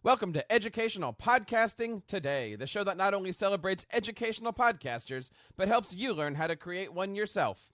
Welcome to Educational Podcasting Today, the show that not only celebrates educational podcasters, but helps you learn how to create one yourself.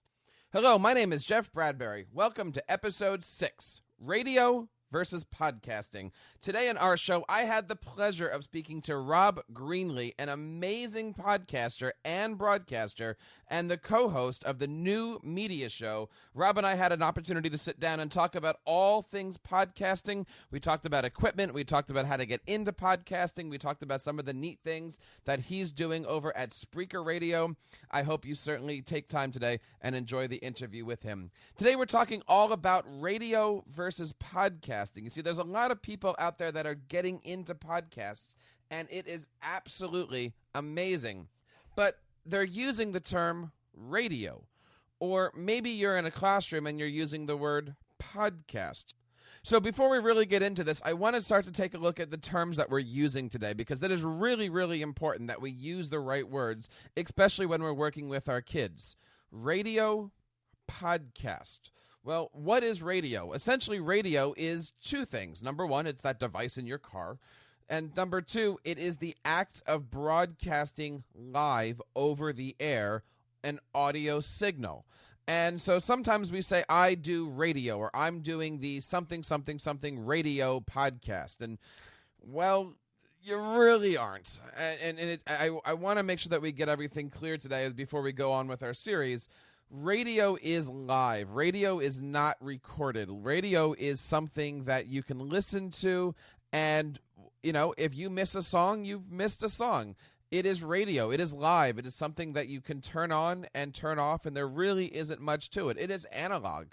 Hello, my name is Jeff Bradbury. Welcome to Episode 6, Radio versus Podcasting. Today in our show, I had the pleasure of speaking to Rob Greenlee, an amazing podcaster and broadcaster, and the co-host of the new media show. Rob and I had an opportunity to sit down and talk about all things podcasting. We talked about equipment. We talked about how to get into podcasting. We talked about some of the neat things that he's doing over at Spreaker Radio. I hope you certainly take time today and enjoy the interview with him. Today we're talking all about radio versus podcasting. You see, there's a lot of people out there that are getting into podcasts, and it is absolutely amazing. But they're using the term radio. Or maybe you're in a classroom and you're using the word podcast. So before we really get into this, I want to start to take a look at the terms that we're using today, because that is really, really important that we use the right words, especially when we're working with our kids. Radio, podcast. Well, what is radio? Essentially, radio is two things. Number one, it's that device in your car. And number two, it is the act of broadcasting live over the air an audio signal. And so sometimes we say, I do radio, or I'm doing the something, something, something radio podcast. And, well, you really aren't. I want to make sure that we get everything clear today before we go on with our series. Radio is live. Radio is not recorded. Radio is something that you can listen to, and, you know, if you miss a song, you've missed a song. It is radio. It is live. It is something that you can turn on and turn off, and there really isn't much to it. It is analog.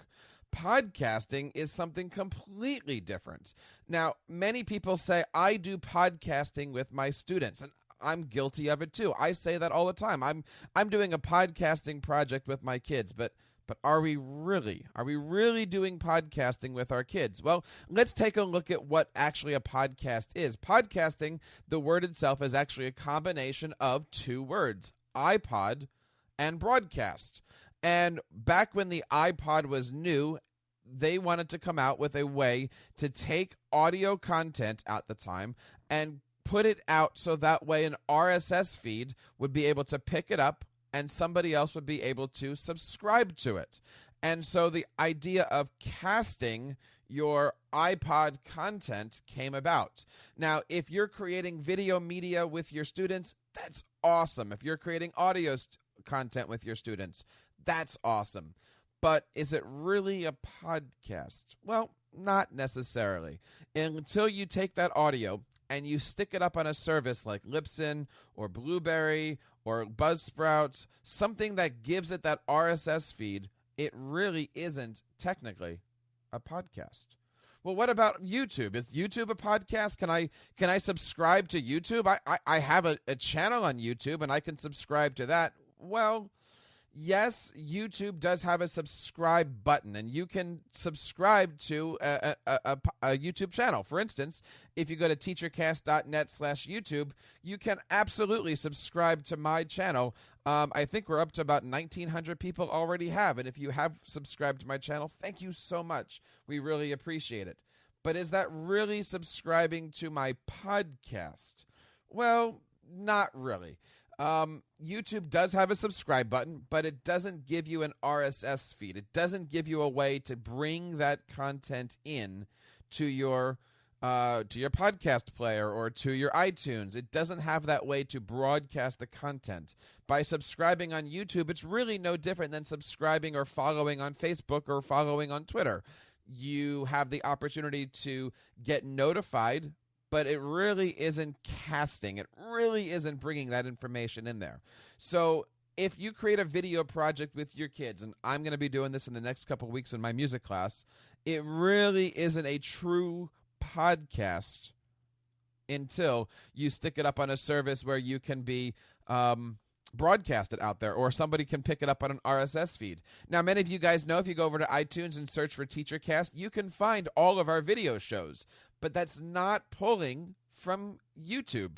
Podcasting is something completely different. Now, many people say, I do podcasting with my students, and I'm guilty of it too. I say that all the time. I'm doing a podcasting project with my kids, but are we really? Are we really doing podcasting with our kids? Well, let's take a look at what actually a podcast is. Podcasting, the word itself, is actually a combination of two words, iPod and broadcast. And back when the iPod was new, they wanted to come out with a way to take audio content at the time and put it out so that way an RSS feed would be able to pick it up and somebody else would be able to subscribe to it. And so the idea of casting your iPod content came about. Now, if you're creating video media with your students, that's awesome. If you're creating audio content with your students, that's awesome. But is it really a podcast? Well, not necessarily. Until you take that audio and you stick it up on a service like Libsyn or Blueberry or Buzzsprout, something that gives it that RSS feed, it really isn't technically a podcast. Well, what about YouTube? Is YouTube a podcast? Can I subscribe to YouTube? I have a channel on YouTube, and I can subscribe to that. Well, yes, YouTube does have a subscribe button, and you can subscribe to a YouTube channel. For instance, if you go to teachercast.net/YouTube, you can absolutely subscribe to my channel. I think we're up to about 1,900 people already have, and if you have subscribed to my channel, thank you so much. We really appreciate it. But is that really subscribing to my podcast? Well, not really. YouTube does have a subscribe button, but it doesn't give you an RSS feed. It doesn't give you a way to bring that content in to your podcast player or to your iTunes. It doesn't have that way to broadcast the content. By subscribing on YouTube, it's really no different than subscribing or following on Facebook or following on Twitter. You have the opportunity to get notified, but it really isn't casting. It really isn't bringing that information in there. So if you create a video project with your kids, and I'm going to be doing this in the next couple of weeks in my music class, it really isn't a true podcast until you stick it up on a service where you can be broadcast it out there, or somebody can pick it up on an RSS feed. Now, many of you guys know if you go over to iTunes and search for TeacherCast, you can find all of our video shows, but that's not pulling from YouTube.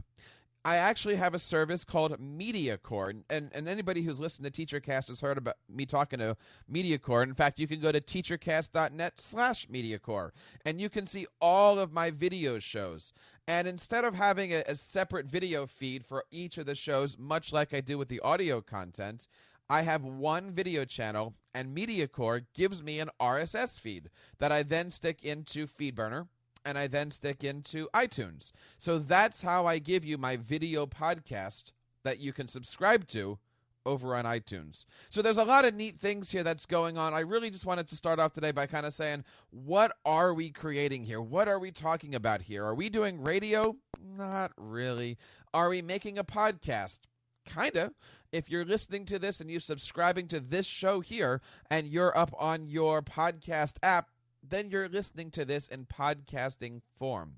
I actually have a service called MediaCore, and anybody who's listened to TeacherCast has heard about me talking to MediaCore. In fact, you can go to teachercast.net/MediaCore, and you can see all of my video shows. And instead of having a separate video feed for each of the shows, much like I do with the audio content, I have one video channel, and MediaCore gives me an RSS feed that I then stick into FeedBurner, and I then stick into iTunes. So that's how I give you my video podcast that you can subscribe to over on iTunes. So there's a lot of neat things here that's going on. I really just wanted to start off today by kind of saying, what are we creating here? What are we talking about here? Are we doing radio? Not really. Are we making a podcast? Kind of. If you're listening to this and you're subscribing to this show here and you're up on your podcast app, then you're listening to this in podcasting form.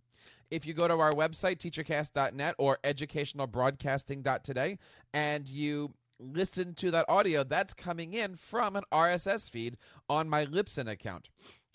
If you go to our website, teachercast.net or educationalbroadcasting.today, and you listen to that audio, that's coming in from an RSS feed on my Libsyn account.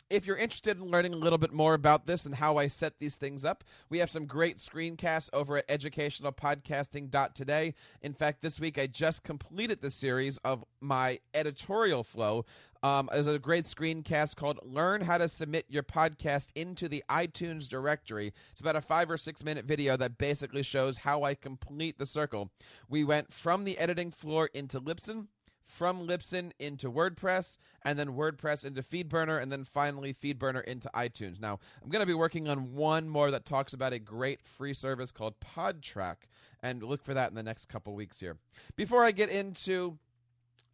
If you're interested in learning a little bit more about this and how I set these things up, we have some great screencasts over at educationalpodcasting.today. In fact, this week I just completed the series of my editorial flow. There's a great screencast called Learn How to Submit Your Podcast into the iTunes Directory. It's about a 5 or 6 minute video that basically shows how I complete the circle. We went from the editing floor into Libsyn, from Libsyn into WordPress, and then WordPress into FeedBurner, and then finally FeedBurner into iTunes. Now, I'm going to be working on one more that talks about a great free service called PodTrack, and look for that in the next couple weeks here. Before I get into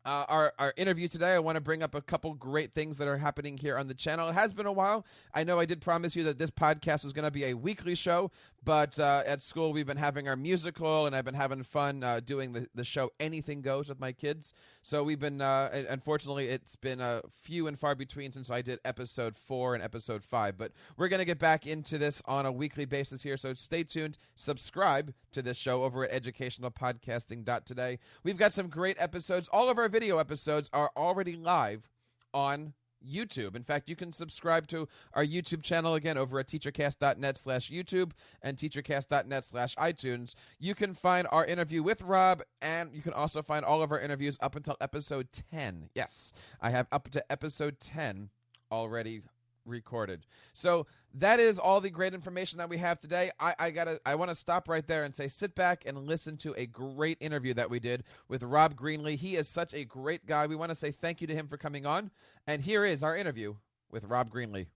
our interview today, I want to bring up a couple great things that are happening here on the channel. It has been a while. I know I did promise you that this podcast was going to be a weekly show, but at school we've been having our musical, and I've been having fun doing the show Anything Goes with my kids. So we've been, unfortunately, it's been few and far between since I did episode 4 and episode 5. But we're going to get back into this on a weekly basis here, so stay tuned. Subscribe to this show over at educationalpodcasting.today. We've got some great episodes. All of our video episodes are already live on YouTube. In fact, you can subscribe to our YouTube channel again over at teachercast.net/YouTube and teachercast.net/iTunes. You can find our interview with Rob, and you can also find all of our interviews up until episode 10. Yes, I have up to episode 10 already recorded. So that is all the great information that we have today. I want to stop right there and say, sit back and listen to a great interview that we did with Rob Greenlee. He is such a great guy. We want to say thank you to him for coming on. And here is our interview with Rob Greenlee.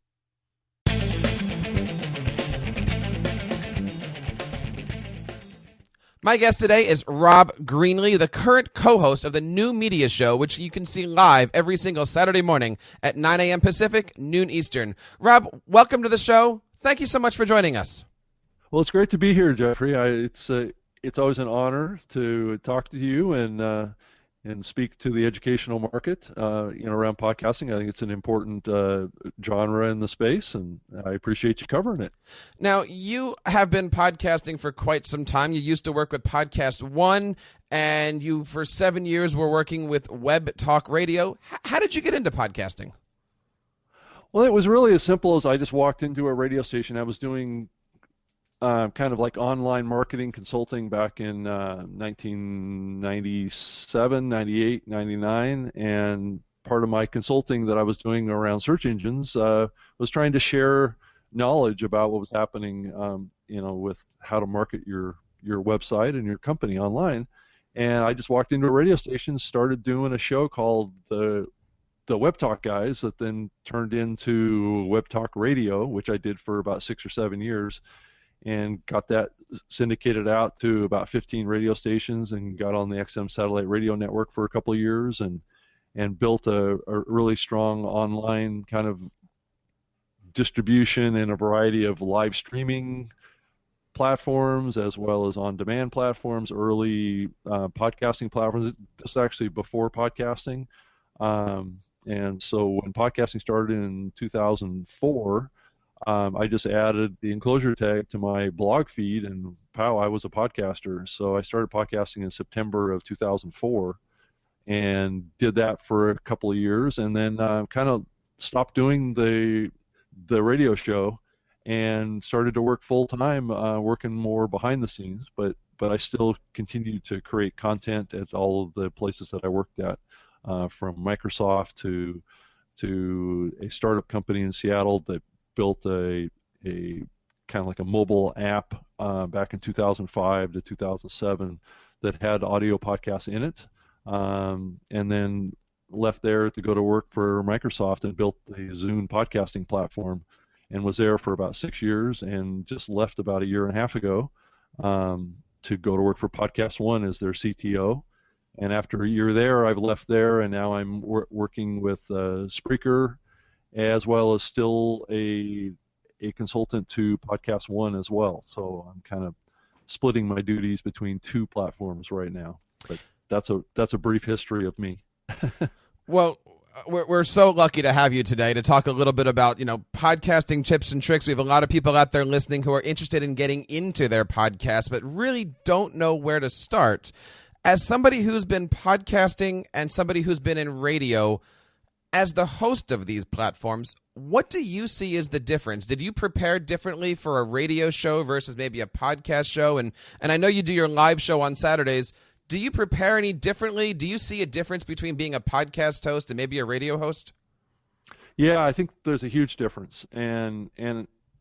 My guest today is Rob Greenlee, the current co-host of the new media show, which you can see live every single Saturday morning at 9 a.m. Pacific, noon Eastern. Rob, welcome to the show. Thank you so much for joining us. Well, it's great to be here, Jeffrey. It's always an honor to talk to you and speak to the educational market, around podcasting. I think it's an important genre in the space, and I appreciate you covering it. Now, you have been podcasting for quite some time. You used to work with Podcast One, and you, for 7 years, were working with Web Talk Radio. How did you get into podcasting? Well, it was really as simple as I just walked into a radio station. I was doing kind of like online marketing consulting back in 1997, 98, 99, and part of my consulting that I was doing around search engines was trying to share knowledge about what was happening, with how to market your website and your company online. And I just walked into a radio station, started doing a show called the Web Talk Guys, that then turned into Web Talk Radio, which I did for about 6 or 7 years. And got that syndicated out to about 15 radio stations, and got on the XM satellite radio network for a couple of years, and built a really strong online kind of distribution and a variety of live streaming platforms, as well as on-demand platforms, early podcasting platforms. This is actually before podcasting. And so when podcasting started in 2004, I just added the enclosure tag to my blog feed, and pow, I was a podcaster. So I started podcasting in September of 2004 and did that for a couple of years, and then kind of stopped doing the radio show and started to work full time, working more behind the scenes. But I still continue to create content at all of the places that I worked at, from Microsoft to a startup company in Seattle that built a kind of like a mobile app back in 2005 to 2007 that had audio podcasts in it, and then left there to go to work for Microsoft and built the Zune podcasting platform, and was there for about 6 years, and just left about a year and a half ago to go to work for Podcast One as their CTO. And after a year there, I've left there, and now I'm working with Spreaker, as well as still a consultant to Podcast One as well. So I'm kind of splitting my duties between two platforms right now. But that's a brief history of me. Well, we're so lucky to have you today to talk a little bit about, podcasting tips and tricks. We have a lot of people out there listening who are interested in getting into their podcast, but really don't know where to start. As somebody who's been podcasting and somebody who's been in radio, as the host of these platforms, what do you see as the difference? Did you prepare differently for a radio show versus maybe a podcast show? And I know you do your live show on Saturdays. Do you prepare any differently? Do you see a difference between being a podcast host and maybe a radio host? Yeah, I think there's a huge difference, and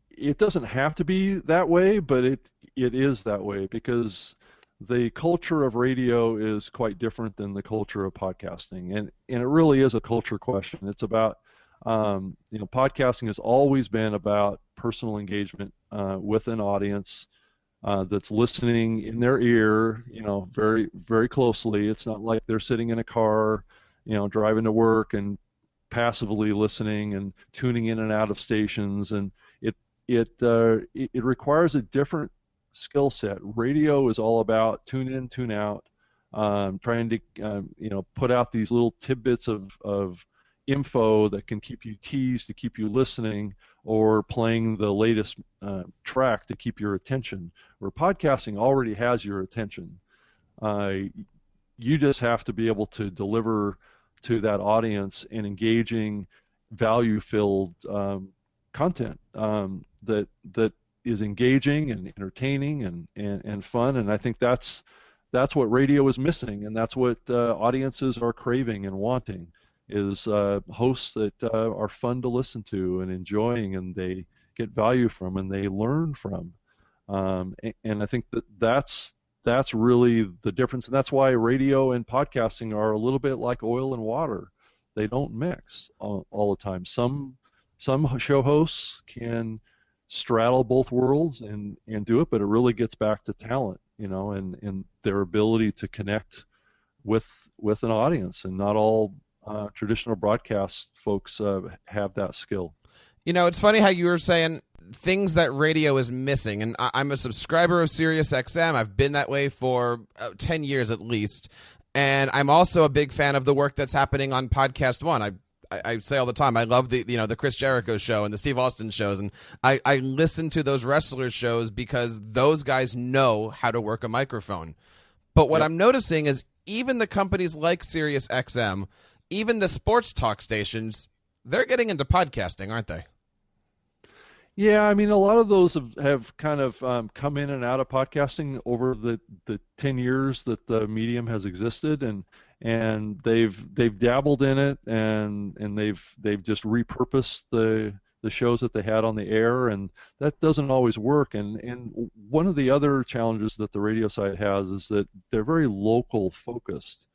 it doesn't have to be that way, but it is that way, because the culture of radio is quite different than the culture of podcasting, and it really is a culture question. It's about podcasting has always been about personal engagement with an audience that's listening in their ear, very, very closely. It's not like they're sitting in a car, driving to work and passively listening and tuning in and out of stations. And it requires a different skill set. Radio is all about tune in, tune out, trying to put out these little tidbits of info that can keep you teased to keep you listening, or playing the latest track to keep your attention. Where podcasting already has your attention. You just have to be able to deliver to that audience an engaging, value-filled content that is engaging and entertaining and fun. And I think that's what radio is missing, and that's what audiences are craving and wanting, is hosts that are fun to listen to and enjoying, and they get value from and they learn from. And I think that's really the difference, and that's why radio and podcasting are a little bit like oil and water. They don't mix all the time. Some show hosts can straddle both worlds and do it, but it really gets back to talent, and their ability to connect with an audience, and not all traditional broadcast folks have that skill. It's funny how you were saying things that radio is missing, and I'm a subscriber of Sirius XM. I've been that way for 10 years at least, and I'm also a big fan of the work that's happening on Podcast One. I say all the time, I love the Chris Jericho show and the Steve Austin shows, and I listen to those wrestlers shows because those guys know how to work a microphone. But what I'm noticing is even the companies like Sirius XM, even the sports talk stations, they're getting into podcasting, aren't they? Yeah, I mean, a lot of those have kind of come in and out of podcasting over the 10 years that the medium has existed, and they've dabbled in it, and they've just repurposed the shows that they had on the air, and that doesn't always work. And one of the other challenges that the radio side has is that they're very local focused,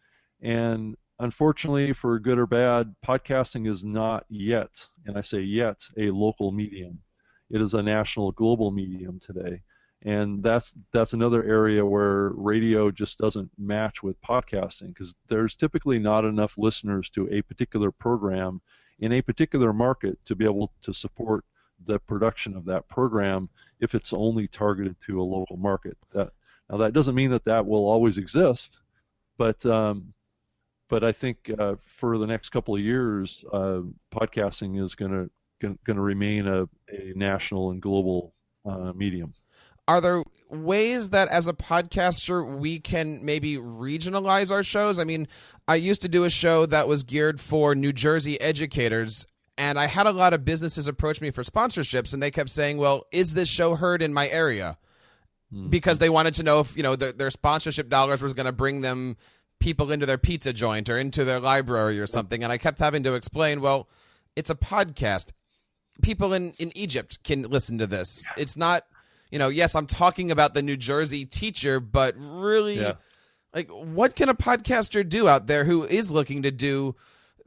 and unfortunately, for good or bad, podcasting is not yet, and I say yet, a local medium. It is a national, global medium today, and that's another area where radio just doesn't match with podcasting, because there's typically not enough listeners to a particular program in a particular market to be able to support the production of that program if it's only targeted to a local market. Now that doesn't mean that will always exist, but I think for the next couple of years, podcasting is going to remain a national and global medium. Are there ways that as a podcaster we can maybe regionalize our shows? I mean, I used to do a show that was geared for New Jersey educators, And I had a lot of businesses approach me for sponsorships, and they kept saying, well, is this show heard in my area? Because they wanted to know if, their sponsorship dollars was going to bring them people into their pizza joint or into their library or something. And I kept having to explain, well, it's a podcast. People in Egypt can listen to this. It's not, yes, I'm talking about the New Jersey teacher, but really, what can a podcaster do out there who is looking to do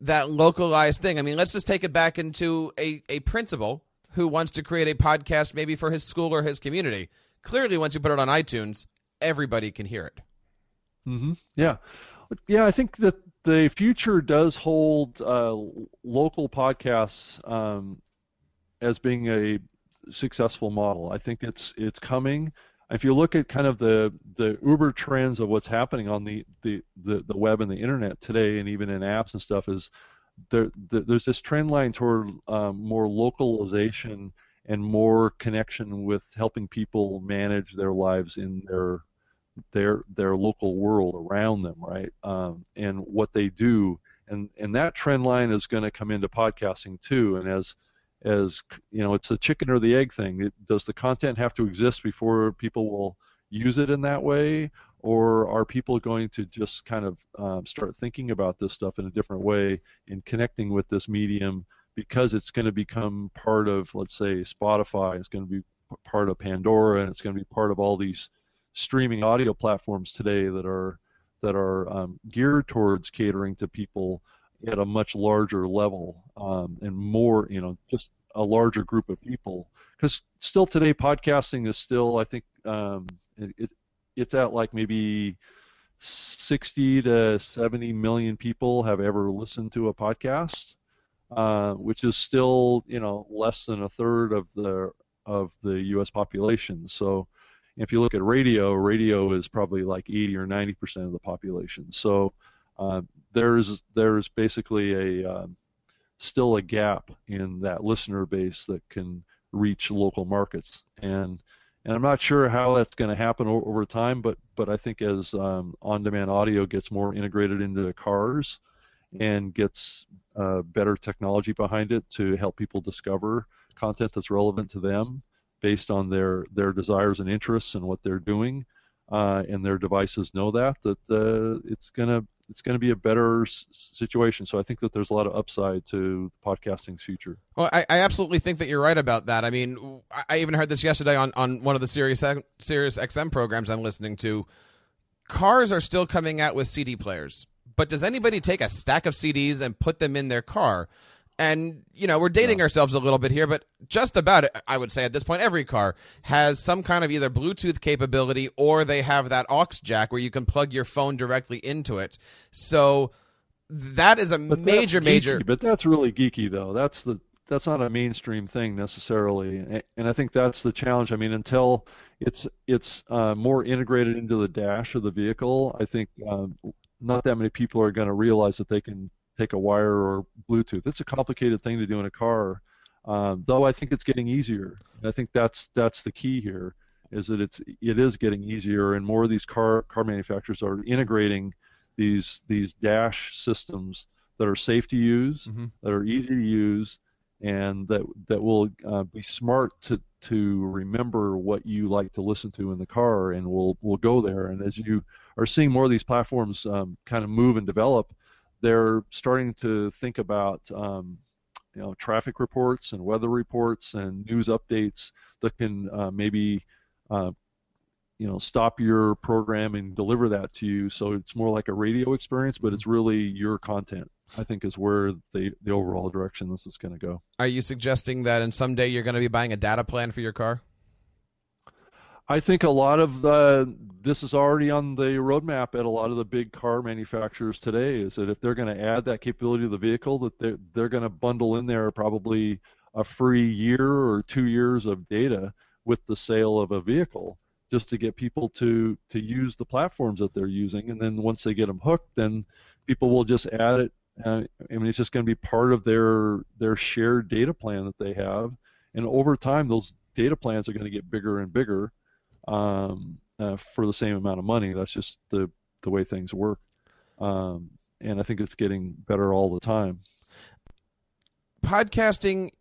that localized thing? I mean, let's just take it back into a principal who wants to create a podcast maybe for his school or his community. Clearly, once you put it on iTunes, everybody can hear it. Mm-hmm. Yeah. I think that the future does hold local podcasts as being a successful model. I think it's coming. If you look at kind of the Uber trends of what's happening on the web and the internet today, and even in apps and stuff, is there's this trend line toward more localization and more connection with helping people manage their lives in their local world around them, right? And what they do, and that trend line is going to come into podcasting too. And as it's the chicken or the egg thing. Does the content have to exist before people will use it in that way, or are people going to just kind of start thinking about this stuff in a different way and connecting with this medium because it's going to become part of, let's say, Spotify, it's going to be part of Pandora, and it's going to be part of all these streaming audio platforms today that are geared towards catering to people at a much larger level and more, just a larger group of people. Because still today, podcasting is still, I think, it's at like maybe 60 to 70 million people have ever listened to a podcast, which is still, less than a third of the U.S. population. So if you look at radio is probably like 80 or 90% of the population. So there's basically still a gap in that listener base that can reach local markets, and I'm not sure how that's going to happen over time, but I think as on-demand audio gets more integrated into cars and gets better technology behind it to help people discover content that's relevant to them based on their desires and interests and what they're doing, and their devices know that it's going to be a better situation. So I think that there's a lot of upside to podcasting's future. Well, I absolutely think that you're right about that. I mean, I even heard this yesterday on one of the Sirius XM programs I'm listening to. Cars are still coming out with CD players, but does anybody take a stack of CDs and put them in their car? And, we're dating ourselves a little bit here, but just about, I would say at this point, every car has some kind of either Bluetooth capability or they have that aux jack where you can plug your phone directly into it. So that is major. But that's really geeky, though. That's not a mainstream thing necessarily. And I think that's the challenge. I mean, until it's more integrated into the dash of the vehicle, I think not that many people are going to realize that they can take a wire or Bluetooth. It's a complicated thing to do in a car, though I think it's getting easier. And I think that's the key here, is that it is getting easier, and more of these car manufacturers are integrating these dash systems that are safe to use, that are easy to use, and that will be smart to remember what you like to listen to in the car, and will go there. And as you are seeing more of these platforms kind of move and develop, they're starting to think about traffic reports and weather reports and news updates that can maybe stop your program and deliver that to you, so it's more like a radio experience, but it's really your content, I think, is where the overall direction this is going to go. Are you suggesting that in someday you're going to be buying a data plan for your car? I think a lot of this is already on the roadmap at a lot of the big car manufacturers today, is that if they're going to add that capability to the vehicle, that they're going to bundle in there probably a free year or 2 years of data with the sale of a vehicle, just to get people to use the platforms that they're using. And then once they get them hooked, then people will just add it. It's just going to be part of their shared data plan that they have. And over time, those data plans are going to get bigger and bigger for the same amount of money. That's just the way things work. And I think it's getting better all the time. podcasting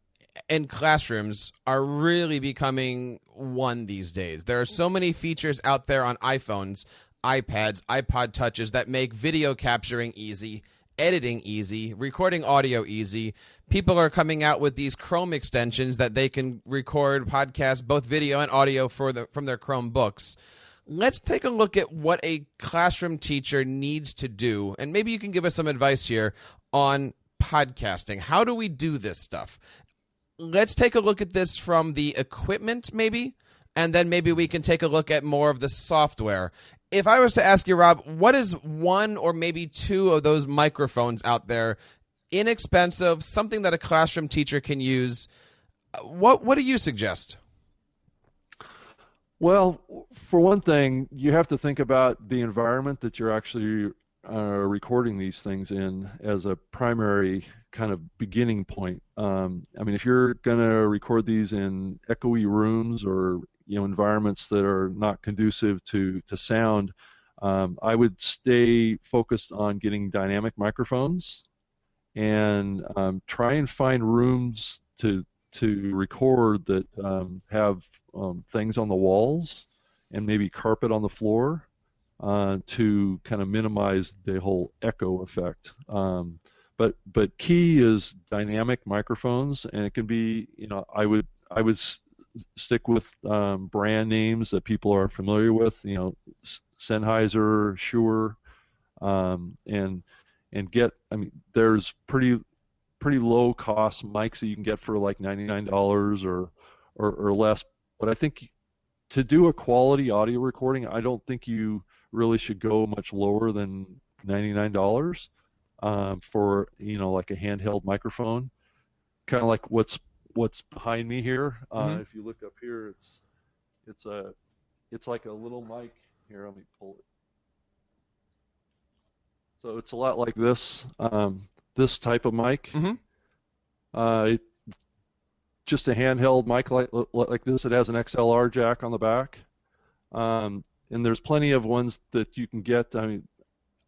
and classrooms are really becoming one these days. There are so many features out there on iPhones, iPads, iPod Touches that make video capturing easy, editing easy, recording audio easy. People are coming out with these Chrome extensions that they can record podcasts, both video and audio, from their Chromebooks. Let's take a look at what a classroom teacher needs to do, and maybe you can give us some advice here on podcasting. How do we do this stuff? Let's take a look at this from the equipment, maybe, and then maybe we can take a look at more of the software. If I was to ask you, Rob, what is one or maybe two of those microphones out there, inexpensive, something that a classroom teacher can use, what do you suggest? Well, for one thing, you have to think about the environment that you're actually recording these things in as a primary kind of beginning point. I mean, if you're going to record these in echoey rooms or environments that are not conducive to sound, I would stay focused on getting dynamic microphones and try and find rooms to record that have things on the walls and maybe carpet on the floor to kind of minimize the whole echo effect. But key is dynamic microphones, and it can be, I would stick with brand names that people are familiar with, Sennheiser, Shure, and get. I mean, there's pretty low cost mics that you can get for like $99 or less. But I think to do a quality audio recording, I don't think you really should go much lower than $99 for like a handheld microphone, kind of like what's behind me here. If you look up here, it's like a little mic. Here, let me pull it. So it's a lot like this this type of mic. Just a handheld mic like this. It has an XLR jack on the back, and there's plenty of ones that you can get. I mean,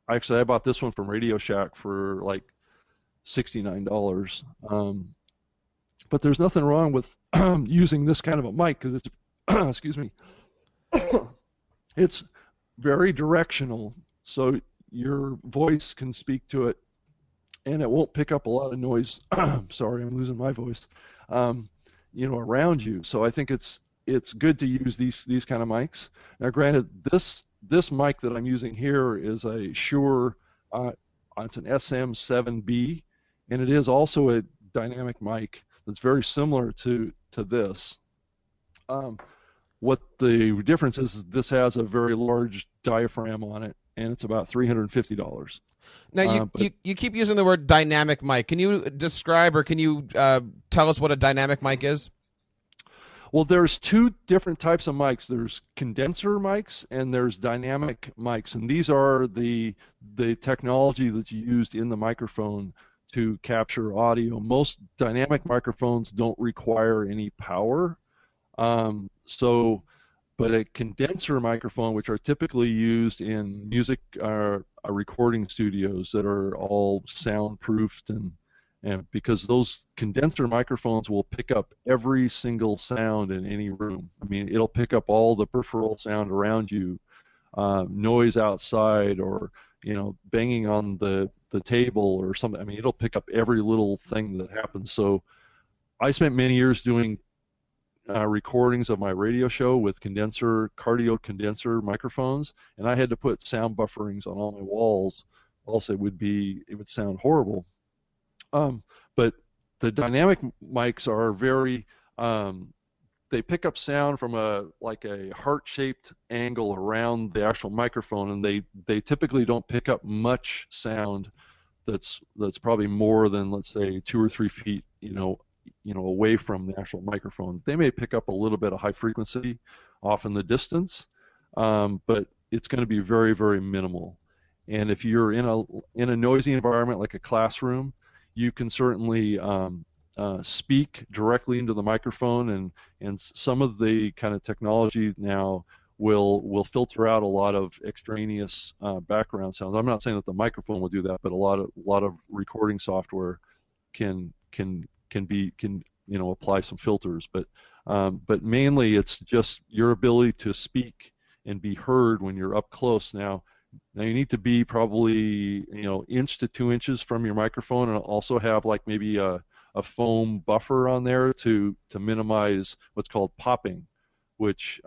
actually, I bought this one from Radio Shack for like $69. But there's nothing wrong with using this kind of a mic because it's, excuse me, it's very directional, so your voice can speak to it, and it won't pick up a lot of noise. Sorry, I'm losing my voice. Around you. So I think it's good to use these kind of mics. Now, granted, this mic that I'm using here is a Shure. It's an SM7B, and it is also a dynamic mic that's very similar to this. What the difference is this has a very large diaphragm on it, and it's about $350. Now, you keep using the word dynamic mic. Can you describe or can you tell us what a dynamic mic is? Well, there's two different types of mics. There's condenser mics and there's dynamic mics, and these are the technology that's used in the microphone to capture audio. Most dynamic microphones don't require any power. But a condenser microphone, which are typically used in music recording studios that are all soundproofed, and because those condenser microphones will pick up every single sound in any room. I mean, it'll pick up all the peripheral sound around you, noise outside, or banging on the table or something. I mean, it'll pick up every little thing that happens. So I spent many years doing recordings of my radio show with cardio condenser microphones, and I had to put sound bufferings on all my walls, else it would sound horrible. But the dynamic mics are very they pick up sound from a heart-shaped angle around the actual microphone, and they typically don't pick up much sound that's probably more than, let's say, 2 or 3 feet away from the actual microphone. They may pick up a little bit of high frequency off in the distance, but it's going to be very, very minimal. And if you're in a noisy environment like a classroom, you can certainly speak directly into the microphone, and some of the kind of technology now will filter out a lot of extraneous background sounds. I'm not saying that the microphone will do that, but a lot of recording software can can apply some filters, but mainly it's just your ability to speak and be heard when you're up close. Now you need to be probably inch to 2 inches from your microphone, and also have like maybe a foam buffer on there to minimize what's called popping, which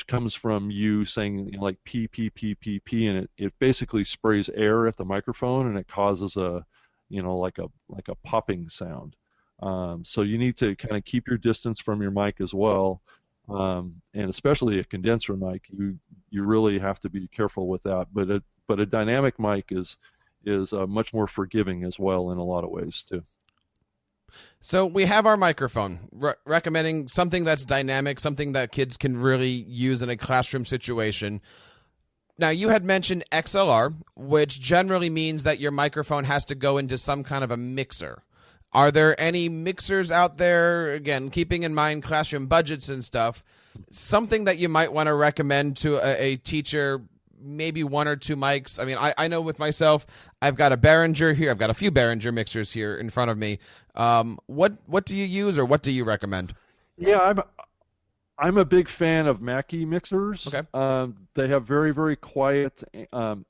comes from you saying like p p p p p, and it basically sprays air at the microphone, and it causes a like a popping sound. So you need to kind of keep your distance from your mic as well, and especially a condenser mic, you really have to be careful with that. But a dynamic mic is much more forgiving as well in a lot of ways too. So we have our microphone, recommending something that's dynamic, something that kids can really use in a classroom situation. Now, you had mentioned XLR, which generally means that your microphone has to go into some kind of a mixer. Are there any mixers out there, again, keeping in mind classroom budgets and stuff, something that you might want to recommend to a teacher, maybe 1 or 2 mics? I mean, I know with myself, I've got a Behringer here. I've got a few Behringer mixers here in front of me. What do you use, or what do you recommend? Yeah, I'm a big fan of Mackie Mixers. Okay. They have very, very quiet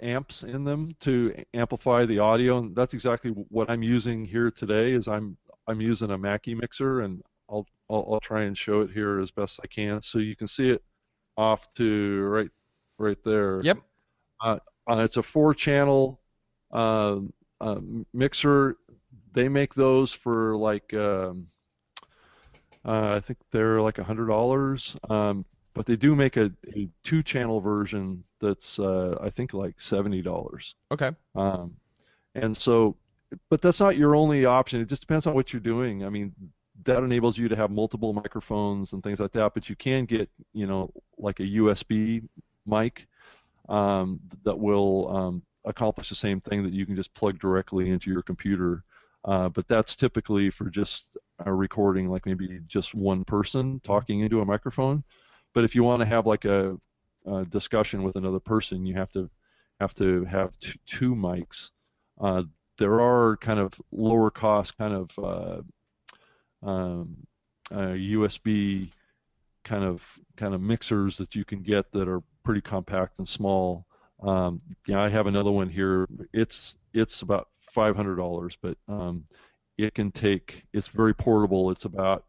amps in them to amplify the audio, and that's exactly what I'm using here today. Is I'm using a Mackie Mixer, and I'll try and show it here as best I can, so you can see it off to right there. Yep. It's a 4-channel mixer. They make those for like I think they're like $100, but they do make a 2-channel version that's I think like $70. Okay. And so, but that's not your only option. It just depends on what you're doing. I mean, that enables you to have multiple microphones and things like that, but you can get like a USB mic that will accomplish the same thing, that you can just plug directly into your computer. But that's typically for just a recording, like maybe just one person talking into a microphone. But if you want to have like a discussion with another person, you have to have two mics. There are kind of lower cost kind of USB kind of mixers that you can get that are pretty compact and small. I have another one here. It's about $500, but it can take. It's very portable. It's about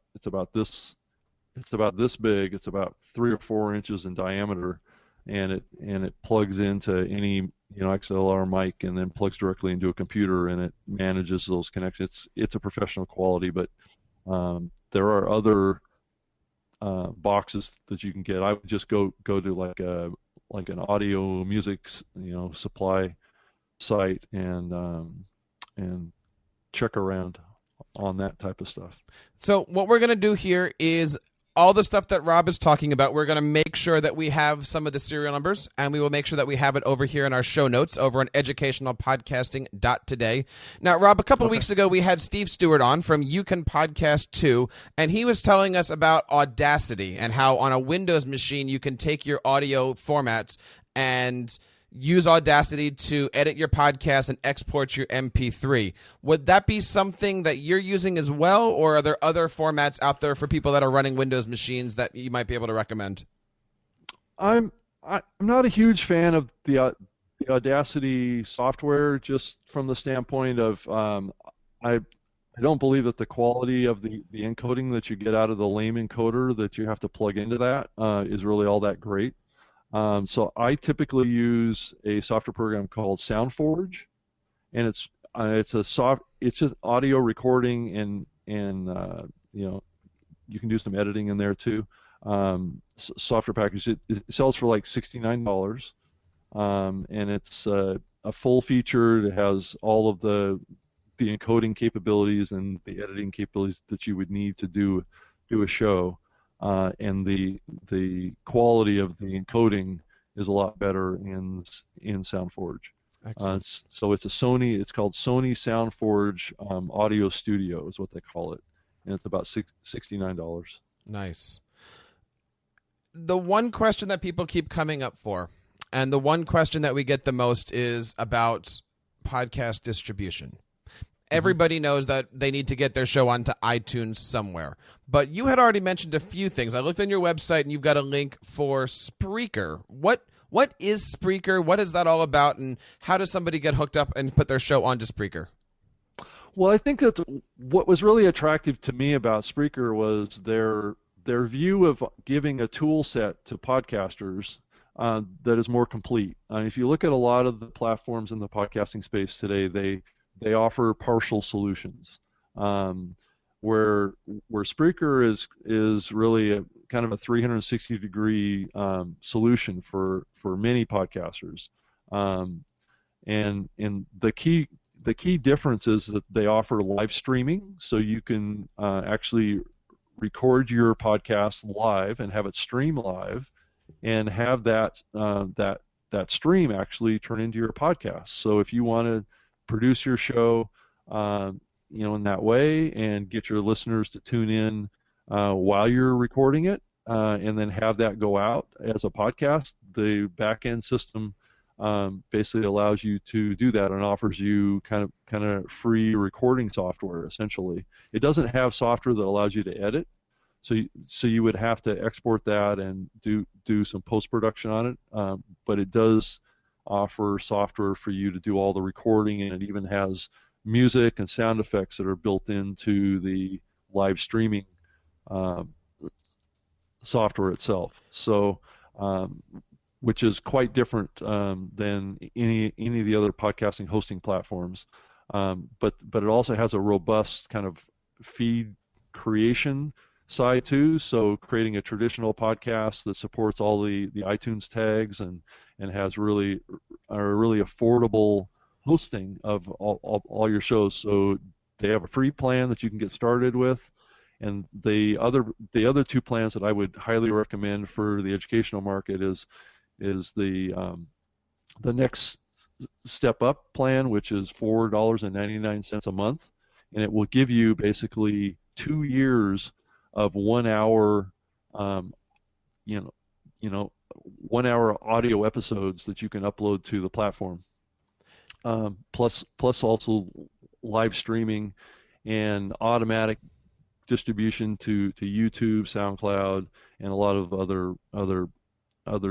this big. It's about 3 or 4 inches in diameter, and it plugs into any XLR mic, and then plugs directly into a computer, and it manages those connections. It's a professional quality, but there are other boxes that you can get. I would just go to like an audio music supply site and check around on that type of stuff. So what we're going to do here is all the stuff that Rob is talking about, we're going to make sure that we have some of the serial numbers, and we will make sure that we have it over here in our show notes over on educationalpodcasting.today. Now, Rob, a couple of weeks ago, we had Steve Stewart on from You Can Podcast Too, and he was telling us about Audacity and how on a Windows machine you can take your audio formats and use Audacity to edit your podcast and export your MP3. Would that be something that you're using as well, or are there other formats out there for people that are running Windows machines that you might be able to recommend? I'm not a huge fan of the Audacity software, just from the standpoint of I don't believe that the quality of the encoding that you get out of the lame encoder that you have to plug into that is really all that great. So I typically use a software program called SoundForge, and it's just audio recording, and you can do some editing in there too. Software package. It sells for like $69, and it's a full featured. It has all of the encoding capabilities and the editing capabilities that you would need to do a show. And the quality of the encoding is a lot better in SoundForge. So it's it's called Sony SoundForge Audio Studio is what they call it, and it's about $69. Nice. The one question that people keep coming up for, and the one question that we get the most, is about podcast distribution. everybody knows that they need to get their show onto iTunes somewhere. But you had already mentioned a few things. I looked on your website, and you've got a link for Spreaker. What is Spreaker? What is that all about? And how does somebody get hooked up and put their show onto Spreaker? Well, I think that what was really attractive to me about Spreaker was their view of giving a tool set to podcasters that is more complete. If you look at a lot of the platforms in the podcasting space today, they offer partial solutions. Where Spreaker is really a kind of a 360-degree solution for many podcasters, and the key difference is that they offer live streaming, so you can actually record your podcast live and have it stream live, and have that stream actually turn into your podcast. So if you want to produce your show, in that way, and get your listeners to tune in while you're recording it, and then have that go out as a podcast, the back-end system basically allows you to do that and offers you kind of free recording software. Essentially, it doesn't have software that allows you to edit, so you would have to export that and do some post-production on it. But it does offer software for you to do all the recording, and it even has music and sound effects that are built into the live streaming software itself. So, which is quite different than any of the other podcasting hosting platforms. But it also has a robust kind of feed creation side too. So creating a traditional podcast that supports all the iTunes tags and has really affordable hosting of all your shows. So they have a free plan that you can get started with, and the other two plans that I would highly recommend for the educational market is the next step up plan, which is $4.99 a month, and it will give you basically 2 years of 1 hour 1 hour audio episodes that you can upload to the platform, plus also live streaming and automatic distribution to YouTube, SoundCloud, and a lot of other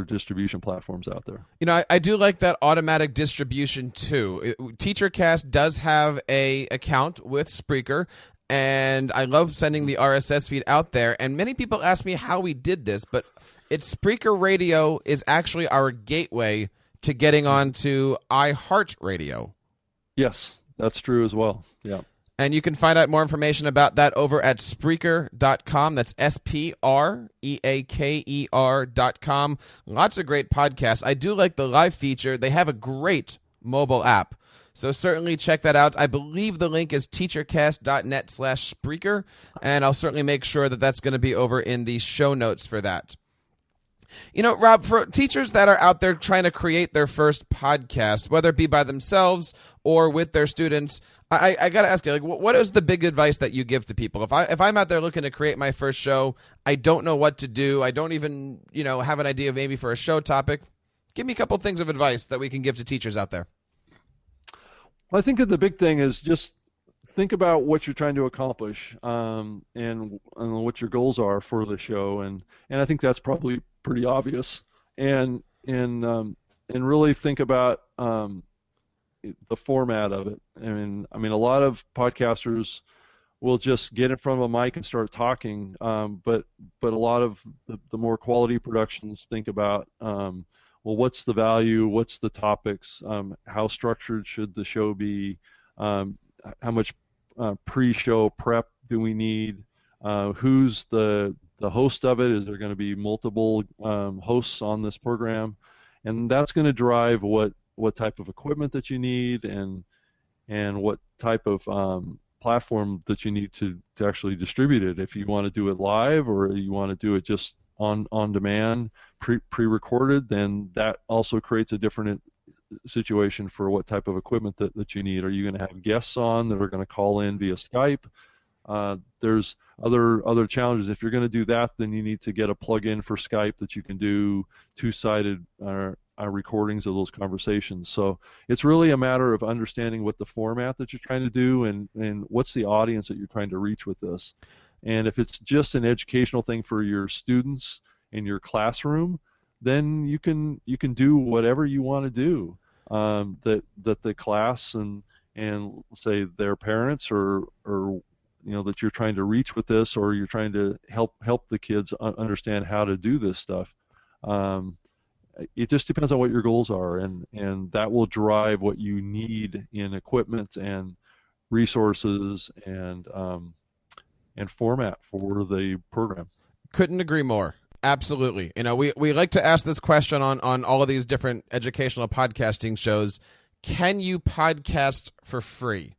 distribution platforms out there. I do like that automatic distribution too. TeacherCast does have a account with Spreaker, and I love sending the RSS feed out there. And many people ask me how we did this, but Spreaker Radio is actually our gateway to getting onto iHeartRadio. Yes, that's true as well. Yeah. And you can find out more information about that over at Spreaker.com. That's Spreaker.com. Lots of great podcasts. I do like the live feature. They have a great mobile app. So certainly check that out. I believe the link is teachercast.net/Spreaker, and I'll certainly make sure that that's going to be over in the show notes for that. Rob, for teachers that are out there trying to create their first podcast, whether it be by themselves or with their students, I got to ask you, what is the big advice that you give to people? If I'm out there looking to create my first show, I don't know what to do. I don't even, have an idea maybe for a show topic. Give me a couple things of advice that we can give to teachers out there. Well, I think that the big thing is just think about what you're trying to accomplish, and what your goals are for the show, and I think that's probably pretty obvious, and really think about the format of it. I mean, a lot of podcasters will just get in front of a mic and start talking, but a lot of the more quality productions think about, well, what's the value, what's the topics, how structured should the show be, how much pre-show prep do we need, who's the host of it, is there going to be multiple hosts on this program, and that's going to drive what type of equipment that you need and what type of platform that you need to actually distribute it. If you want to do it live or you want to do it just on demand, pre-recorded, then that also creates a different situation for what type of equipment that you need. Are you going to have guests on that are going to call in via Skype? There's other challenges. If you're going to do that, then you need to get a plug-in for Skype that you can do two-sided recordings of those conversations. So it's really a matter of understanding what the format that you're trying to do and what's the audience that you're trying to reach with this. And if it's just an educational thing for your students in your classroom, then you can do whatever you want to do. That the class and say their parents or that you're trying to reach with this, or you're trying to help the kids understand how to do this stuff. It just depends on what your goals are, and that will drive what you need in equipment and resources and format for the program. Couldn't agree more. Absolutely. We like to ask this question on all of these different educational podcasting shows. Can you podcast for free?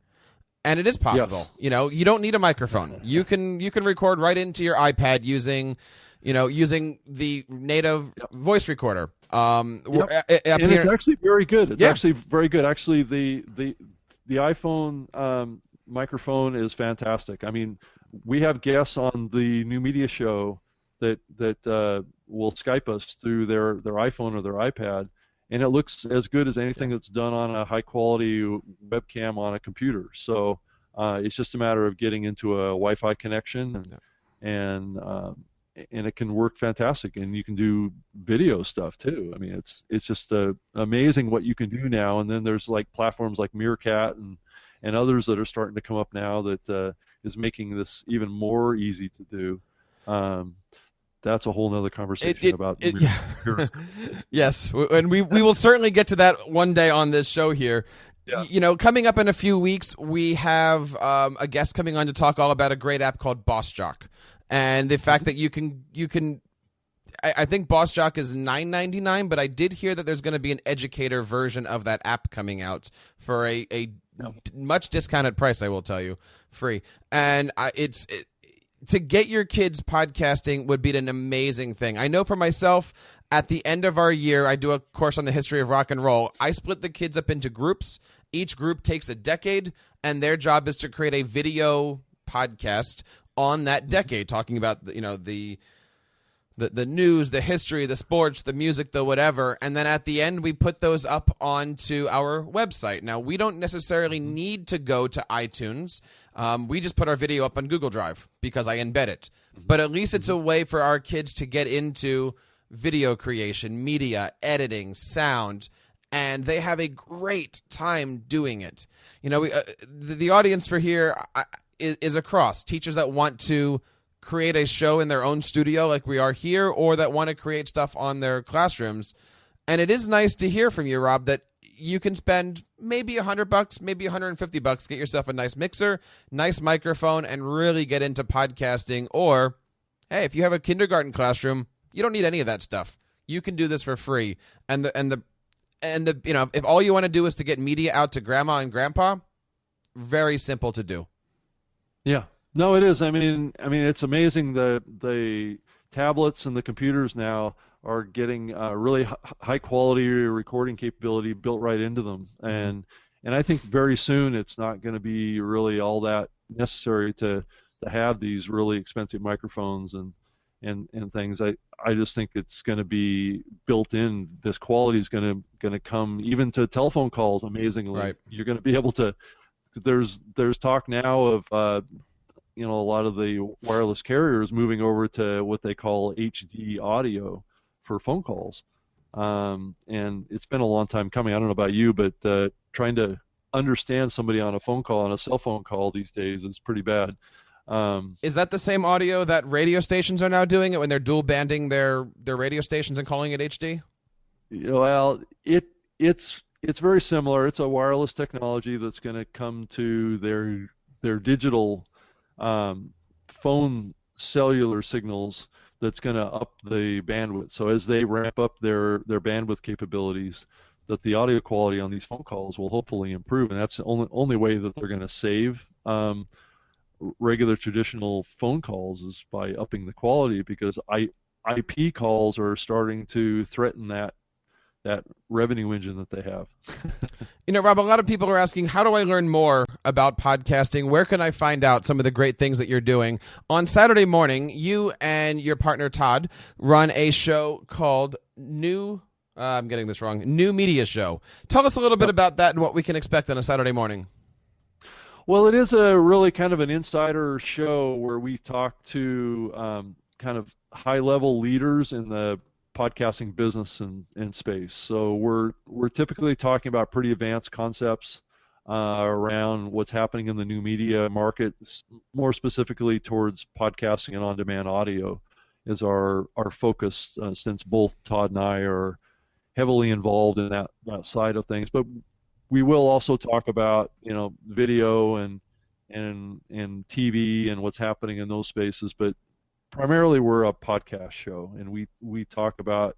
And it is possible. Yes. You don't need a microphone. You can record right into your iPad using the native voice recorder. And it's actually very good. It's actually very good. Actually, the iPhone microphone is fantastic. I mean, we have guests on the New Media show that will Skype us through their iPhone or their iPad, and it looks as good as anything that's done on a high-quality webcam on a computer. So it's just a matter of getting into a Wi-Fi connection, and it can work fantastic. And you can do video stuff too. I mean, it's just amazing what you can do now. And then there's like platforms like Meerkat and others that are starting to come up now that is making this even more easy to do. That's a whole nother conversation about Yes, and we will certainly get to that one day on this show here. Yeah. Coming up in a few weeks, we have a guest coming on to talk all about a great app called BossJock, and the fact that you can. I think BossJock is $9.99, but I did hear that there's going to be an educator version of that app coming out for a much discounted price. I will tell you, free, and to get your kids podcasting would be an amazing thing. I know for myself, at the end of our year, I do a course on the history of rock and roll. I split the kids up into groups. Each group takes a decade, and their job is to create a video podcast on that decade, talking about the news, the history, the sports, the music, the whatever. And then at the end, we put those up onto our website. Now, we don't necessarily need to go to iTunes. We just put our video up on Google Drive because I embed it. But at least it's a way for our kids to get into video creation, media, editing, sound, and they have a great time doing it. The audience for here is across teachers that want to create a show in their own studio like we are here, or that want to create stuff on their classrooms. And it is nice to hear from you, Rob, that you can spend maybe $100, maybe $150, get yourself a nice mixer, nice microphone, and really get into podcasting. Or, hey, if you have a kindergarten classroom, you don't need any of that stuff. You can do this for free. And if all you want to do is to get media out to grandma and grandpa, very simple to do. Yeah. No, it is. I mean, it's amazing the tablets and the computers now are getting really high quality recording capability built right into them, and I think very soon it's not going to be really all that necessary to have these really expensive microphones and things. I just think it's going to be built in. This quality is going to come even to telephone calls. Amazingly, right. You're going to be able to. There's talk now of a lot of the wireless carriers moving over to what they call HD audio for phone calls. And it's been a long time coming. I don't know about you, but trying to understand somebody on a phone call, on a cell phone call these days is pretty bad. Is that the same audio that radio stations are now doing it when they're dual banding their radio stations and calling it HD? Well, it's very similar. It's a wireless technology that's going to come to their digital phone cellular signals that's going to up the bandwidth. So as they ramp up their bandwidth capabilities, that the audio quality on these phone calls will hopefully improve, and that's the only way that they're going to save regular traditional phone calls is by upping the quality, because IP calls are starting to threaten that revenue engine that they have. Rob, a lot of people are asking, how do I learn more about podcasting? Where can I find out some of the great things that you're doing? On Saturday morning, you and your partner Todd run a show called New I'm getting this wrong. New media show. Tell us a little bit about that and what we can expect on a Saturday morning. Well, it is a really kind of an insider show where we talk to kind of high-level leaders in the podcasting business and space. So we're typically talking about pretty advanced concepts around what's happening in the new media market, more specifically towards podcasting and on-demand audio is our focus, since both Todd and I are heavily involved in that side of things. But we will also talk about, video and TV and what's happening in those spaces. But primarily we're a podcast show, and we talk about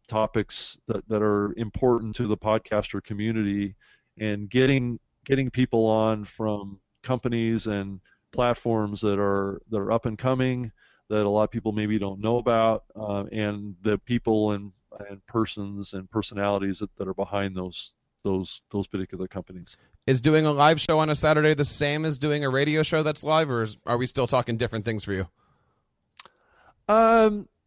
topics that are important to the podcaster community, and getting people on from companies and platforms that are up and coming that a lot of people maybe don't know about, and the people and persons and personalities that are behind those particular companies. Is doing a live show on a Saturday the same as doing a radio show that's live, or are we still talking different things for you?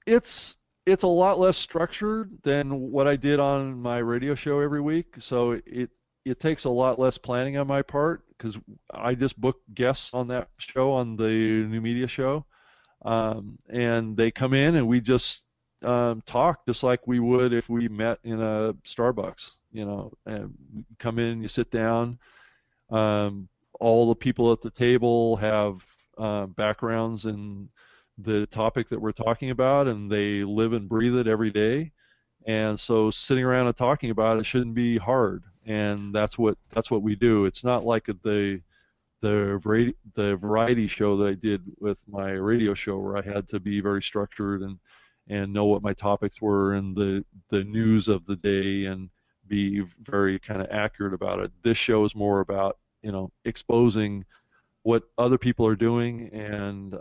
It's a lot less structured than what I did on my radio show every week, so it takes a lot less planning on my part, because I just book guests on that show, on the new media show, and they come in and we just talk just like we would if we met in a Starbucks. And you come in, you sit down. All the people at the table have backgrounds in the topic that we're talking about, and they live and breathe it every day. And so sitting around and talking about it shouldn't be hard. And that's what we do. It's not like the variety show that I did with my radio show, where I had to be very structured and know what my topics were and the news of the day and be very kind of accurate about it. This show is more about exposing what other people are doing and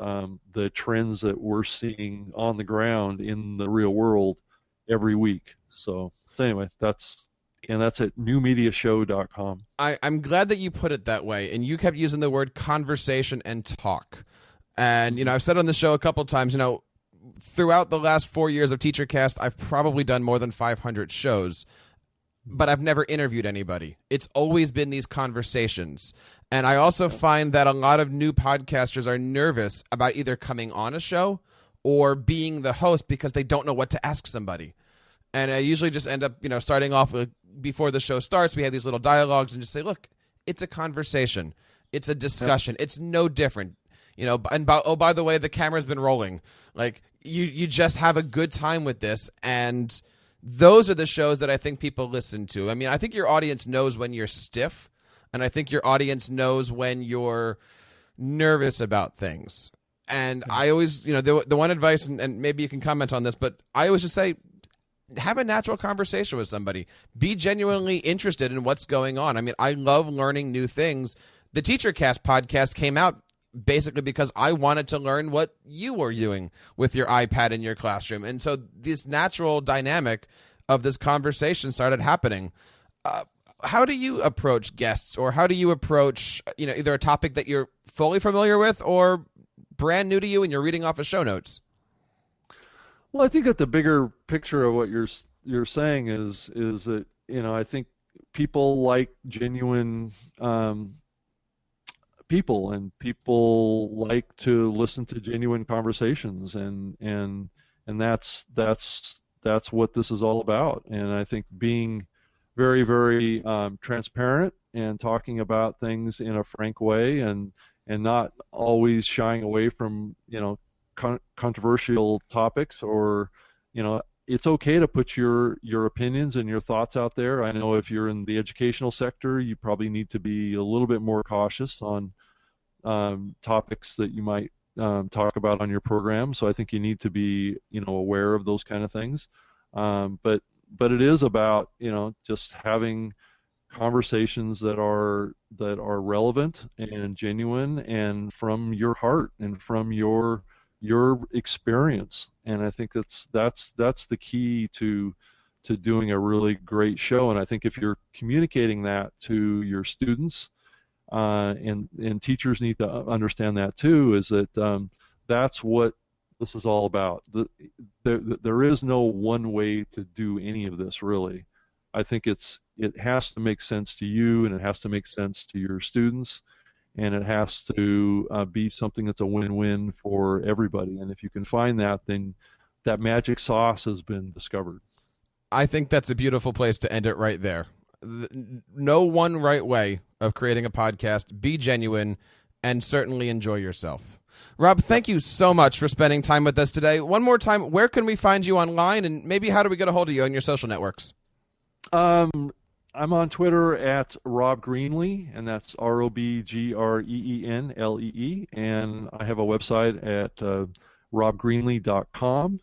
the trends that we're seeing on the ground in the real world every week. So anyway, that's at newmediashow.com. I'm glad that you put it that way, and you kept using the word conversation and talk. And I've said on the show a couple times, throughout the last 4 years of TeacherCast, I've probably done more than 500 shows, but I've never interviewed anybody. It's always been these conversations. And I also find that a lot of new podcasters are nervous about either coming on a show or being the host because they don't know what to ask somebody. And I usually just end up, starting off with, before the show starts, we have these little dialogues and just say, look, it's a conversation. It's a discussion. It's no different. And by the way, the camera's been rolling. Like, you just have a good time with this. And those are the shows that I think people listen to. I mean, I think your audience knows when you're stiff, and I think your audience knows when you're nervous about things. And I always, the one advice, and maybe you can comment on this, but I always just say, have a natural conversation with somebody. Be genuinely interested in what's going on. I mean, I love learning new things. The TeacherCast podcast came out basically because I wanted to learn what you were doing with your iPad in your classroom. And so this natural dynamic of this conversation started happening. How do you approach guests, or how do you approach, either a topic that you're fully familiar with or brand new to you and you're reading off of show notes? Well, I think that the bigger picture of what you're saying is that, I think people like genuine people, and people like to listen to genuine conversations, and that's what this is all about. And I think being very, very transparent and talking about things in a frank way, and not always shying away from controversial topics, or it's okay to put your opinions and your thoughts out there. I know if you're in the educational sector, you probably need to be a little bit more cautious on topics that you might talk about on your program. So I think you need to be aware of those kind of things. But it is about just having conversations that are relevant and genuine and from your heart and from your experience. And I think that's the key to doing a really great show. And I think if you're communicating that to your students, and teachers need to understand that too, is that that's what this is all about. There is no one way to do any of this, really. I think it has to make sense to you, and it has to make sense to your students, and it has to be something that's a win-win for everybody. And if you can find that, then that magic sauce has been discovered. I think that's a beautiful place to end it right there. No one right way of creating a podcast. Be genuine and certainly enjoy yourself. Rob, thank you so much for spending time with us today. One more time, where can we find you online, and maybe how do we get a hold of you on your social networks? I'm on Twitter at Rob Greenlee, and that's ROBGREENLEE, and I have a website at robgreenlee.com,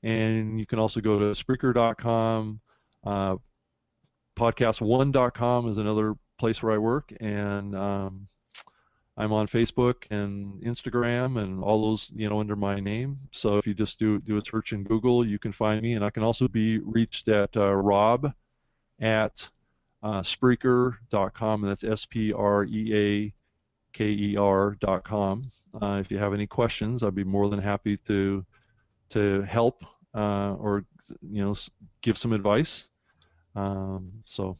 and you can also go to Spreaker.com. Podcast1.com is another place where I work, and I'm on Facebook and Instagram and all those, under my name. So if you just do a search in Google, you can find me, and I can also be reached at rob@Spreaker.com, and that's SPREAKER.com. If you have any questions, I'd be more than happy to help or give some advice. So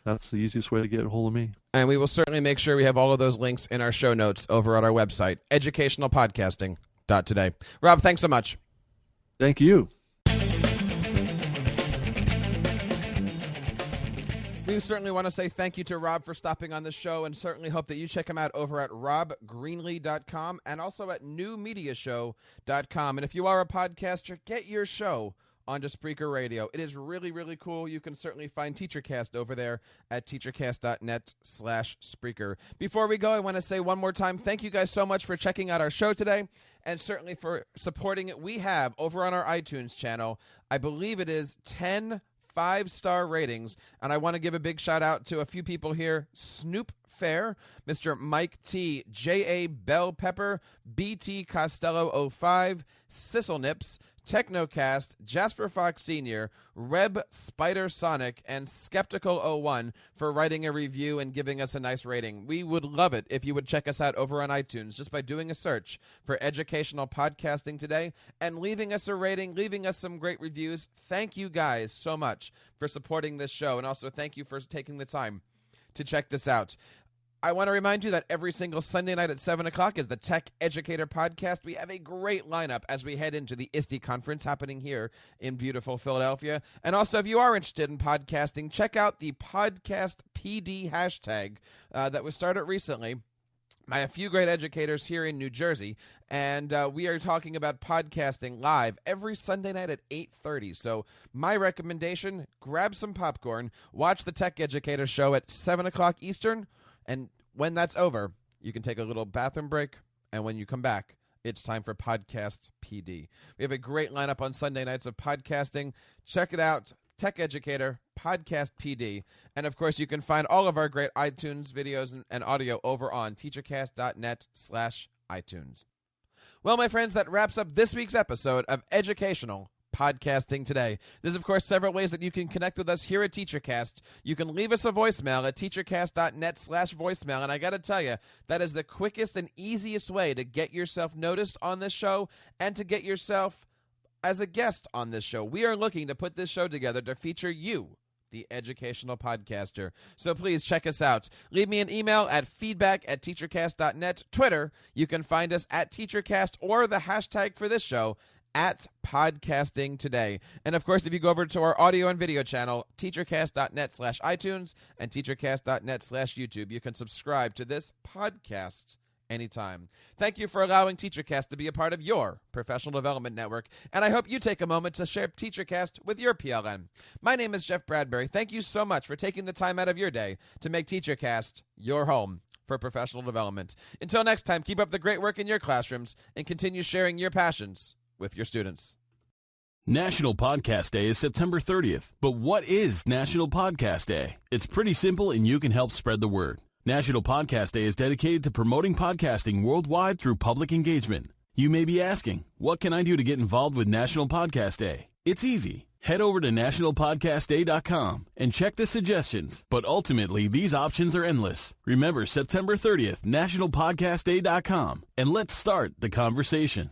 that's the easiest way to get a hold of me. And we will certainly make sure we have all of those links in our show notes over at our website, educationalpodcasting.today. Rob, thanks so much. Thank you. We certainly want to say thank you to Rob for stopping on the show, and certainly hope that you check him out over at robgreenlee.com and also at newmediashow.com. And if you are a podcaster, get your show onto Spreaker Radio. It is really, really cool. You can certainly find TeacherCast over there at teachercast.net/Spreaker. Before we go, I want to say one more time, thank you guys so much for checking out our show today, and certainly for supporting it. We have over on our iTunes channel, I believe it is 10 5-star ratings, and I want to give a big shout out to a few people here: Snoop Fair, Mr. Mike T, J.A. Bell Pepper, B.T. Costello 05, Sissel Nips, Technocast, Jasper Fox Sr., Reb Spider Sonic, and Skeptical 01 for writing a review and giving us a nice rating. We would love it if you would check us out over on iTunes just by doing a search for Educational Podcasting Today and leaving us a rating, leaving us some great reviews. Thank you guys so much for supporting this show, and also thank you for taking the time to check this out. I want to remind you that every single Sunday night at 7 o'clock is the Tech Educator Podcast. We have a great lineup as we head into the ISTE conference happening here in beautiful Philadelphia. And also, if you are interested in podcasting, check out the Podcast PD hashtag that was started recently by a few great educators here in New Jersey. And we are talking about podcasting live every Sunday night at 8:30. So my recommendation, grab some popcorn, watch the Tech Educator Show at 7 o'clock Eastern, and when that's over, you can take a little bathroom break, and when you come back, it's time for Podcast PD. We have a great lineup on Sunday nights of podcasting. Check it out, Tech Educator, Podcast PD. And, of course, you can find all of our great iTunes videos and audio over on teachercast.net/iTunes. Well, my friends, that wraps up this week's episode of Educational Podcasting Today. There's, of course, several ways that you can connect with us here at TeacherCast. You can leave us a voicemail at teachercast.net/voicemail, and I got to tell you, that is the quickest and easiest way to get yourself noticed on this show and to get yourself as a guest on this show. We are looking to put this show together to feature you, the educational podcaster. So please check us out. Leave me an email at feedback@teachercast.net. Twitter, you can find us at TeacherCast, or the hashtag for this show, at Podcasting Today. And of course, if you go over to our audio and video channel, teachercast.net/iTunes and teachercast.net/YouTube, you can subscribe to this podcast anytime. Thank you for allowing TeacherCast to be a part of your professional development network, and I hope you take a moment to share TeacherCast with your PLN. My name is Jeff Bradbury. Thank you so much for taking the time out of your day to make TeacherCast your home for professional development. Until next time, keep up the great work in your classrooms and continue sharing your passions with your students. National Podcast Day is September 30th. But what is National Podcast Day? It's pretty simple, and you can help spread the word. National Podcast Day is dedicated to promoting podcasting worldwide through public engagement. You may be asking, what can I do to get involved with National Podcast Day? It's easy. Head over to nationalpodcastday.com and check the suggestions. But ultimately, these options are endless. Remember, September 30th, nationalpodcastday.com, and let's start the conversation.